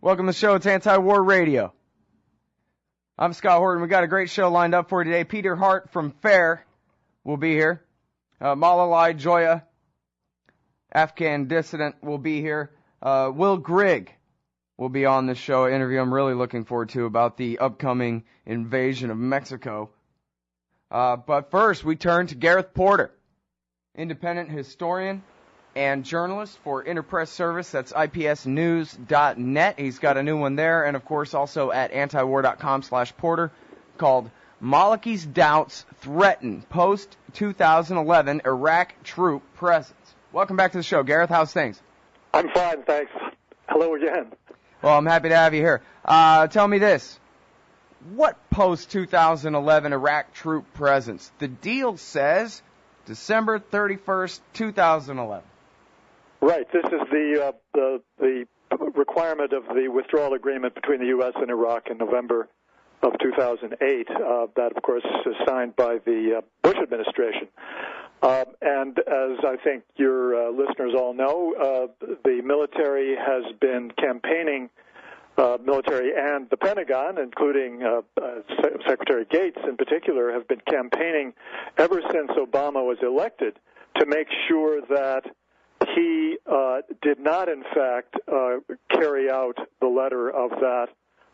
Welcome to the show. It's Anti-War Radio. I'm Scott Horton. We got a great show lined up for you today. Peter Hart from FAIR will be here. Malalai Joya, Afghan dissident, will be here. Will Grigg will be on this show, an interview I'm really looking forward to about the upcoming invasion of Mexico. But first, we turn to Gareth Porter, independent historian and journalist for Interpress Service. That's ipsnews.net. He's got a new one there, and of course also at antiwar.com/Porter, called Maliki's Doubts Threaten Post-2011 Iraq Troop Presence. Welcome back to the show, Gareth. How's things? I'm fine, thanks. Hello again. Well, I'm happy to have you here. Tell me this. What post-2011 Iraq troop presence? The deal says December 31st, 2011. Right. This is the requirement of the withdrawal agreement between the U.S. and Iraq in November of 2008. That, of course, is signed by the Bush administration. And as I think your listeners all know, the military has been campaigning, military and the Pentagon, including Secretary Gates in particular, have been campaigning ever since Obama was elected to make sure that he did not, in fact, carry out the letter of that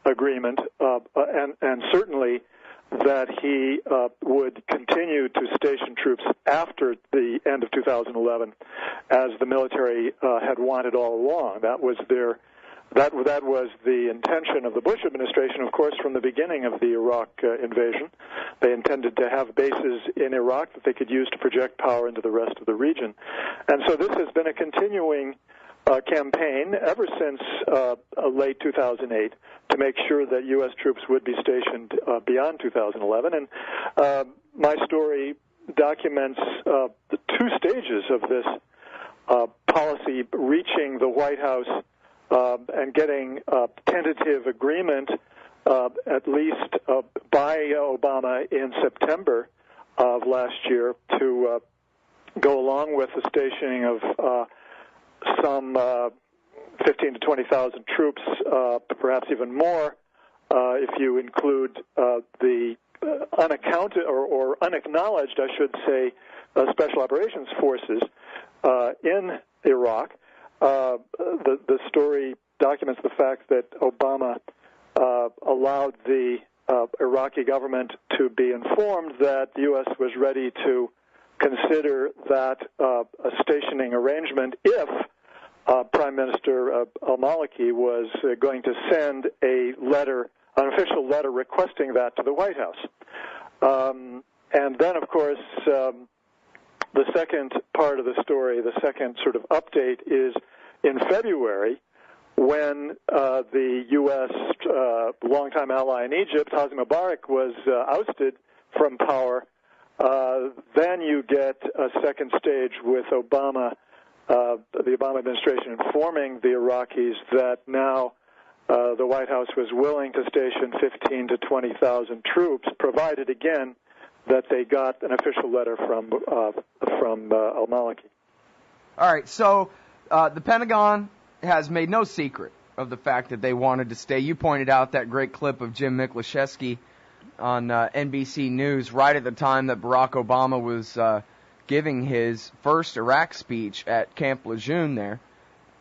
agreement, and certainly that he would continue to station troops after the end of 2011, as the military had wanted all along. That was the intention of the Bush administration, of course, from the beginning of the Iraq invasion. They intended to have bases in Iraq that they could use to project power into the rest of the region. And so this has been a continuing campaign ever since late 2008 to make sure that U.S. troops would be stationed beyond 2011. And my story documents the two stages of this policy reaching the White House and getting tentative agreement, at least by Obama in September of last year, to go along with the stationing of some 15 to 20,000 troops, perhaps even more, if you include the unaccounted or unacknowledged, I should say, special operations forces in Iraq. The story documents the fact that Obama allowed the Iraqi government to be informed that the U.S. was ready to consider that a stationing arrangement if Prime Minister al-Maliki was going to send an official letter requesting that to the White House. And then, of course, the second part of the story, the second sort of update, is in February when the U.S. longtime ally in Egypt, Hosni Mubarak, was ousted from power. Then you get a second stage with Obama, the Obama administration informing the Iraqis that now the White House was willing to station 15 to 20,000 troops, provided, again, that they got an official letter from al-Maliki. All right, so the Pentagon has made no secret of the fact that they wanted to stay. You pointed out that great clip of Jim Miklaszewski on NBC News right at the time that Barack Obama was giving his first Iraq speech at Camp Lejeune there,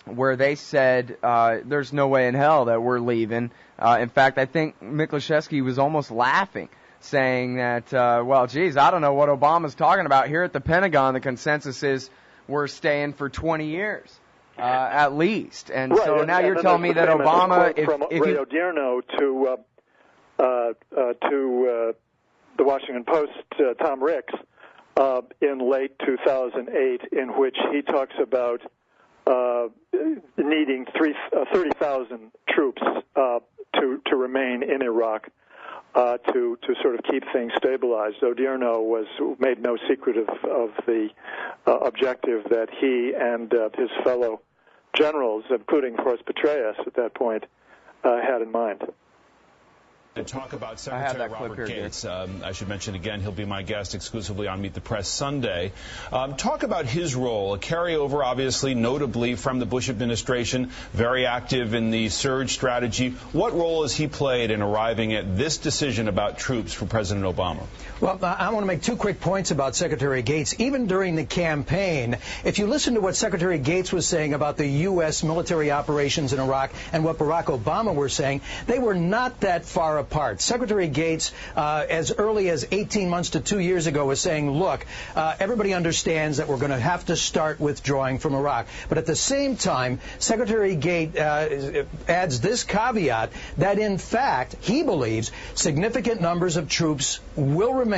where they said there's no way in hell that we're leaving. In fact, I think Miklaszewski was almost laughing, saying that, well, geez, I don't know what Obama's talking about. Here at the Pentagon, the consensus is we're staying for 20 years, at least. And right, so now you're telling me that Obama... From Ray Odierno to the Washington Post, Tom Ricks, in late 2008, in which he talks about needing 30,000 troops to remain in Iraq to sort of keep things stabilized. Odierno made no secret of the objective that he and his fellow generals, including, of course, Petraeus at that point, had in mind. To talk about I have Secretary that clip Robert here, Gates. I should mention again, he'll be my guest exclusively on Meet the Press Sunday. Talk about his role, a carryover, obviously, notably from the Bush administration, very active in the surge strategy. What role has he played in arriving at this decision about troops for President Obama? Well, I want to make two quick points about Secretary Gates. Even during the campaign, if you listen to what Secretary Gates was saying about the U.S. military operations in Iraq and what Barack Obama were saying, they were not that far apart. Secretary Gates, as early as 18 months to 2 years ago, was saying, look, everybody understands that we're going to have to start withdrawing from Iraq. But at the same time, Secretary Gates adds this caveat that, in fact, he believes significant numbers of troops will remain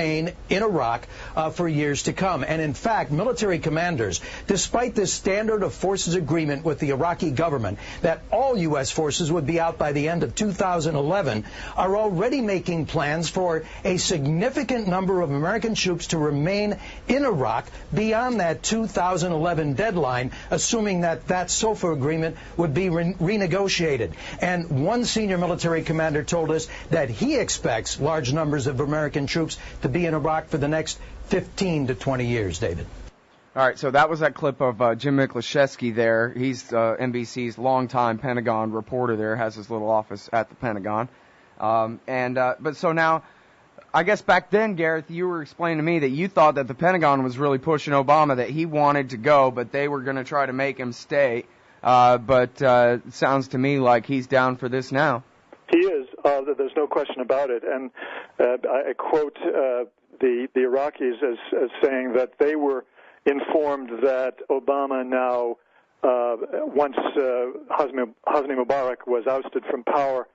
in Iraq for years to come. And, in fact, military commanders, despite this standard of forces agreement with the Iraqi government that all U.S. forces would be out by the end of 2011, are already making plans for a significant number of American troops to remain in Iraq beyond that 2011 deadline, assuming that that SOFA agreement would be renegotiated. And one senior military commander told us that he expects large numbers of American troops to be in Iraq for the next 15 to 20 years, David. All right, so that was that clip of Jim Miklaszewski there. He's NBC's longtime Pentagon reporter there, has his little office at the Pentagon. But so now, I guess back then, Gareth, you were explaining to me that you thought that the Pentagon was really pushing Obama, that he wanted to go, but they were going to try to make him stay. But it sounds to me like he's down for this now. He is. There's no question about it. And I quote the Iraqis as saying that they were informed that Obama now, once Hosni Mubarak was ousted from power,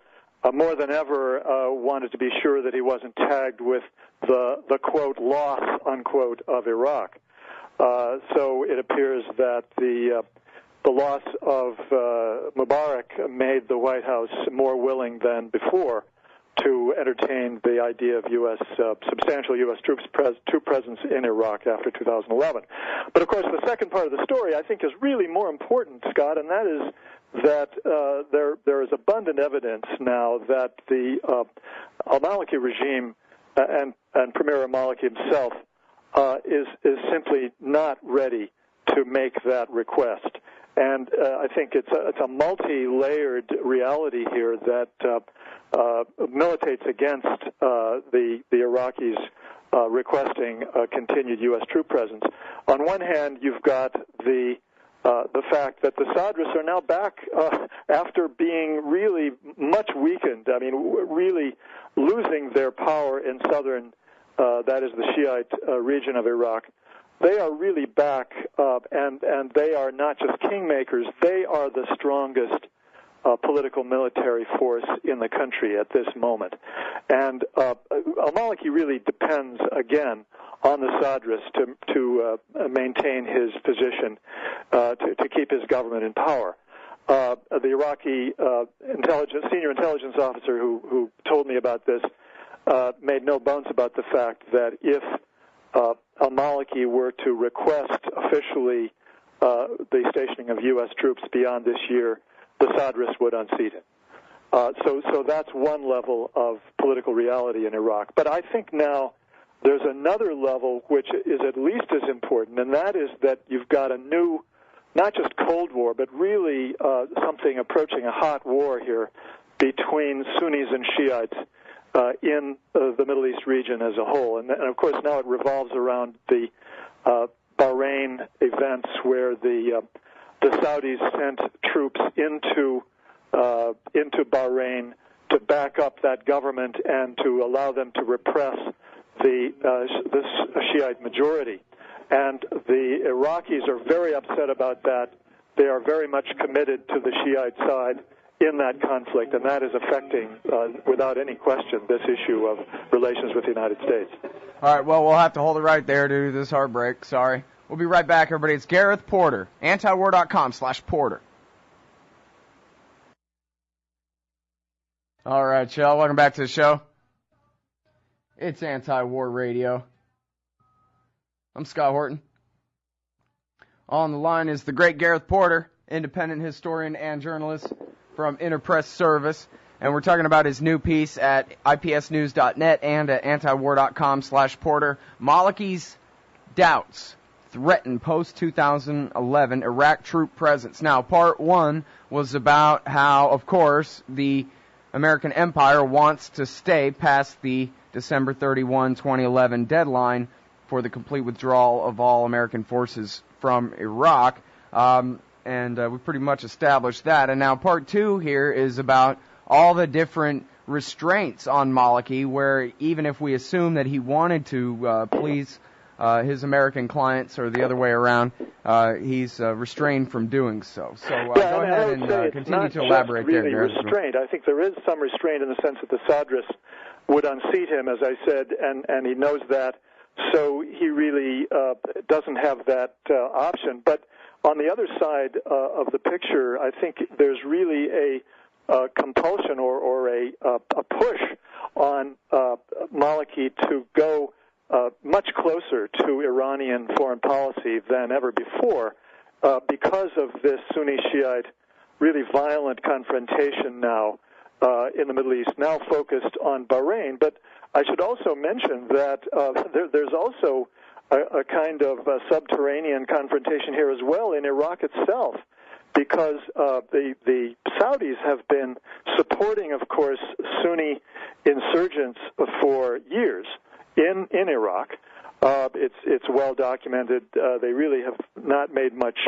more than ever wanted to be sure that he wasn't tagged with the quote, loss, unquote, of Iraq. So it appears that the loss of Mubarak made the White House more willing than before to entertain the idea of substantial U.S. troop presence in Iraq after 2011. But, of course, the second part of the story I think is really more important, Scott, and that is that there is abundant evidence now that the al-Maliki regime and Premier al-Maliki himself is simply not ready to make that request. And I think it's a multi-layered reality here that militates against the Iraqis requesting a continued U.S. troop presence. On one hand, you've got the fact that the Sadrs are now back after being really much weakened. I mean, really losing their power in southern, that is the Shiite region of Iraq. They are really back, and they are not just kingmakers. They are the strongest political military force in the country at this moment. And al-Maliki really depends, again, on the Sadrs to maintain his position, to keep his government in power. The Iraqi senior intelligence officer who told me about this made no bones about the fact that if al-Maliki were to request officially the stationing of U.S. troops beyond this year, the Sadrs would unseat him. So that's one level of political reality in Iraq. But I think now there's another level which is at least as important, and that is that you've got a new, not just Cold War, but really something approaching a hot war here between Sunnis and Shiites in the Middle East region as a whole. And of course, now it revolves around the Bahrain events where the Saudis sent troops into Bahrain to back up that government and to allow them to repress the Shiite majority. And the Iraqis are very upset about that. They are very much committed to the Shiite side in that conflict, and that is affecting, without any question, this issue of relations with the United States. All right, well, we'll have to hold it right there due to this hard break. Sorry. We'll be right back, everybody. It's Gareth Porter, antiwar.com/Porter. All right, y'all, welcome back to the show. It's Anti-War Radio. I'm Scott Horton. On the line is the great Gareth Porter, independent historian and journalist from Interpress Service. And we're talking about his new piece at ipsnews.net and at antiwar.com/Porter. Maliki's doubts threaten post-2011 Iraq troop presence. Now, part one was about how, of course, the American empire wants to stay past the December 31, 2011 deadline for the complete withdrawal of all American forces from Iraq. And we pretty much established that. And now part two here is about all the different restraints on Maliki, where even if we assume that he wanted to please his American clients or the other way around, he's restrained from doing so. So go ahead and continue to elaborate there. Really restraint. I think there is some restraint in the sense that the Sadr would unseat him, as I said, and he knows that, so he really doesn't have that option. But on the other side of the picture, I think there's really a compulsion or a push on Maliki to go much closer to Iranian foreign policy than ever before because of this Sunni-Shiite really violent confrontation now in the Middle East, now focused on Bahrain. But I should also mention that there's also a kind of subterranean confrontation here as well in Iraq itself, because the Saudis have been supporting, of course, Sunni insurgents for years in Iraq. It's well documented. They really have not made much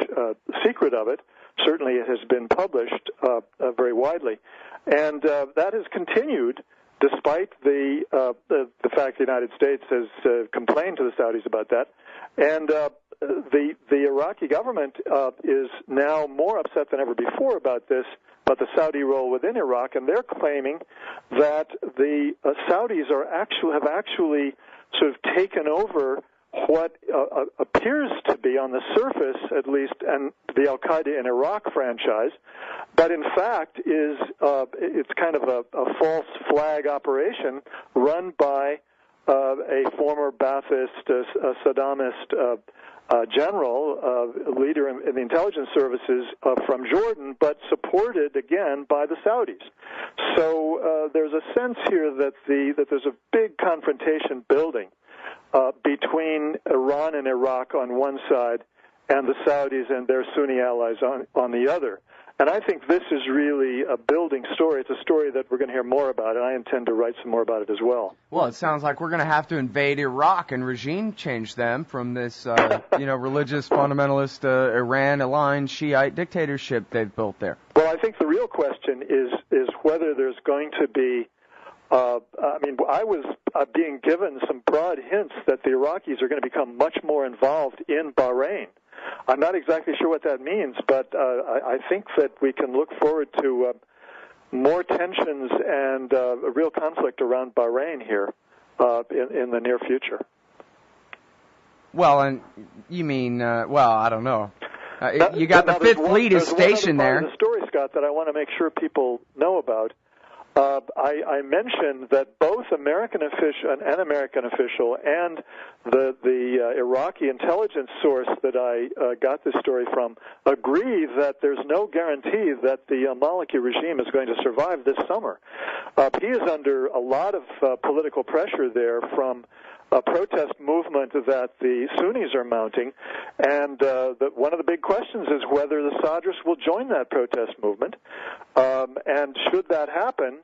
secret of it. Certainly it has been published very widely. And that has continued despite the fact the United States has complained to the Saudis about that. And the Iraqi government is now more upset than ever before about this, about the Saudi role within Iraq, and they're claiming that the Saudis have actually sort of taken over what appears to be, on the surface at least, and the Al-Qaeda in Iraq franchise, but in fact it's kind of a false flag operation run by a former Ba'athist, Saddamist general, leader in the intelligence services from Jordan, but supported again by the Saudis. So there's a sense here that there's a big confrontation building between Iran and Iraq on one side and the Saudis and their Sunni allies on the other. And I think this is really a building story. It's a story that we're going to hear more about, and I intend to write some more about it as well. Well, it sounds like we're going to have to invade Iraq and regime change them from this, religious fundamentalist Iran-aligned Shiite dictatorship they've built there. Well, I think the real question is whether there's going to be I was being given some broad hints that the Iraqis are going to become much more involved in Bahrain. I'm not exactly sure what that means, but I think that we can look forward to more tensions and a real conflict around Bahrain here in the near future. Well, and you mean, I don't know. You got the Fifth Fleet is stationed there. There's one other part of the story, Scott, that I want to make sure people know about. I mentioned that both an American official and the Iraqi intelligence source that I got this story from agree that there's no guarantee that the al-Maliki regime is going to survive this summer. He is under a lot of political pressure there from a protest movement that the Sunnis are mounting, and one of the big questions is whether the Sadrs will join that protest movement. And should that happen,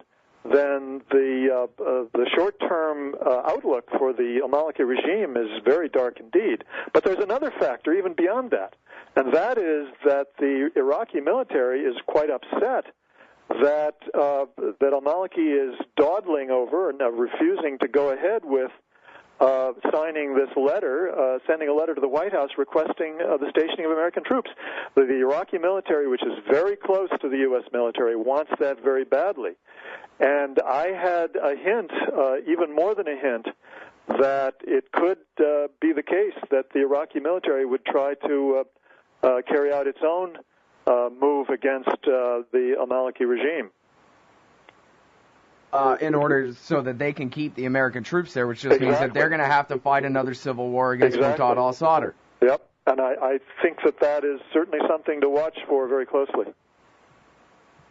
then the short-term outlook for the al-Maliki regime is very dark indeed. But there's another factor even beyond that, and that is that the Iraqi military is quite upset that al-Maliki is dawdling over and refusing to go ahead with signing this letter, sending a letter to the White House requesting the stationing of American troops. The Iraqi military, which is very close to the U.S. military, wants that very badly. And I had a hint, even more than a hint, that it could be the case that the Iraqi military would try to carry out its own move against the al-Maliki regime. In order so that they can keep the American troops there, which just means that they're going to have to fight another civil war against Moqtada al-Sadr. Yep, and I think that is certainly something to watch for very closely.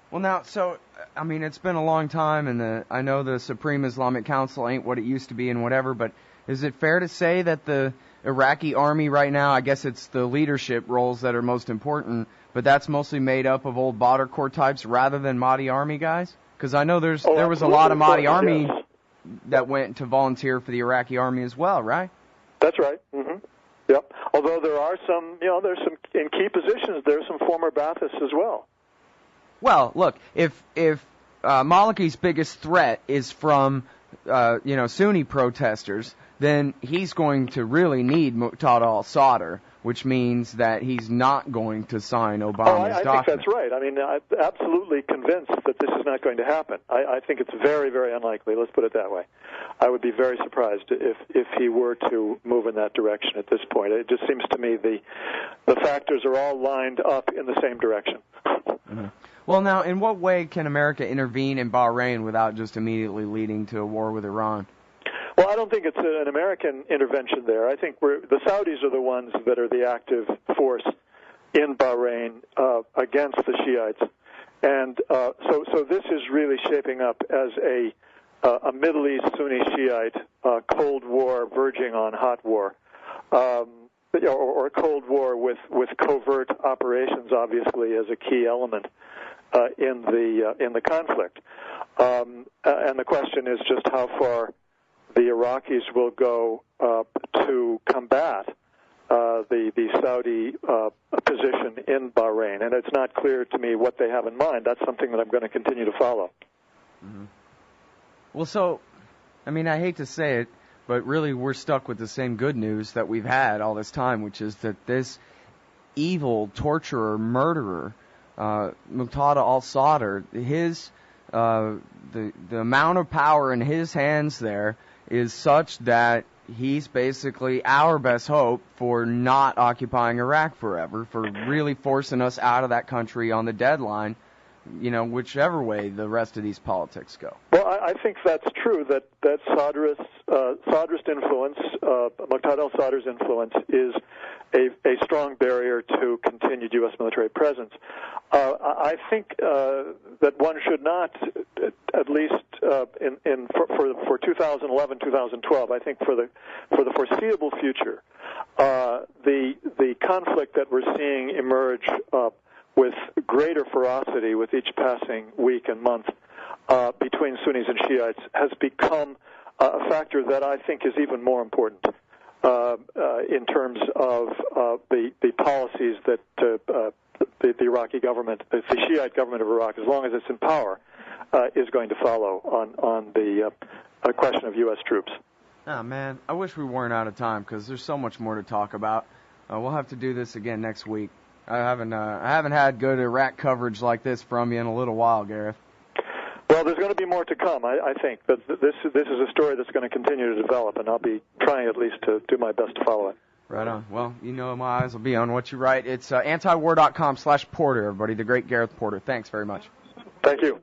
Well, now, so, I mean, it's been a long time, and I know the Supreme Islamic Council ain't what it used to be and whatever, but is it fair to say that the Iraqi army right now, I guess it's the leadership roles that are most important, but that's mostly made up of old Badr Corps types rather than Mahdi army guys? Because I know there was a lot of Mahdi army that went to volunteer for the Iraqi army as well, right? That's right. Mm-hmm. Yep. Although there are some, there's some in key positions. There's some former Baathists as well. Well, look, if Maliki's biggest threat is from Sunni protesters, then he's going to really need Moqtada al-Sadr, which means that he's not going to sign Obama's document. I think that's right. I mean, I'm absolutely convinced that this is not going to happen. I think it's very, very unlikely. Let's put it that way. I would be very surprised if he were to move in that direction at this point. It just seems to me the factors are all lined up in the same direction. Mm-hmm. Well, now, in what way can America intervene in Bahrain without just immediately leading to a war with Iran? Well, I don't think it's an American intervention there. I think the Saudis are the ones that are the active force in Bahrain against the Shiites, and so this is really shaping up as a Middle East Sunni Shiite Cold War verging on hot war, or a Cold War with covert operations, obviously, as a key element in the conflict. And the question is just how far the Iraqis will go to combat the Saudi position in Bahrain, and it's not clear to me what they have in mind. That's something that I'm going to continue to follow. Mm-hmm. Well, so, I mean, I hate to say it, but really we're stuck with the same good news that we've had all this time, which is that this evil torturer, murderer, Moqtada al-Sadr, his the amount of power in his hands there is such that he's basically our best hope for not occupying Iraq forever, for really forcing us out of that country on the deadline, whichever way the rest of these politics go. Well, I think that's true, that Sadrist influence, Moqtada al-Sadr's influence, is a strong barrier to continued U.S. military presence. I think that one should not, at least for 2011, 2012, I think for the foreseeable future, the conflict that we're seeing emerge with greater ferocity with each passing week and month between Sunnis and Shiites has become a factor that I think is even more important in terms of the policies that the Iraqi government, the Shiite government of Iraq, as long as it's in power, is going to follow on the question of U.S. troops. Oh, man, I wish we weren't out of time because there's so much more to talk about. We'll have to do this again next week. I haven't had good Iraq coverage like this from you in a little while, Gareth. Well, there's going to be more to come. I think that this is a story that's going to continue to develop, and I'll be trying at least to do my best to follow it. Right on. Well, my eyes will be on what you write. It's antiwar.com/Porter, everybody. The great Gareth Porter. Thanks very much. Thank you.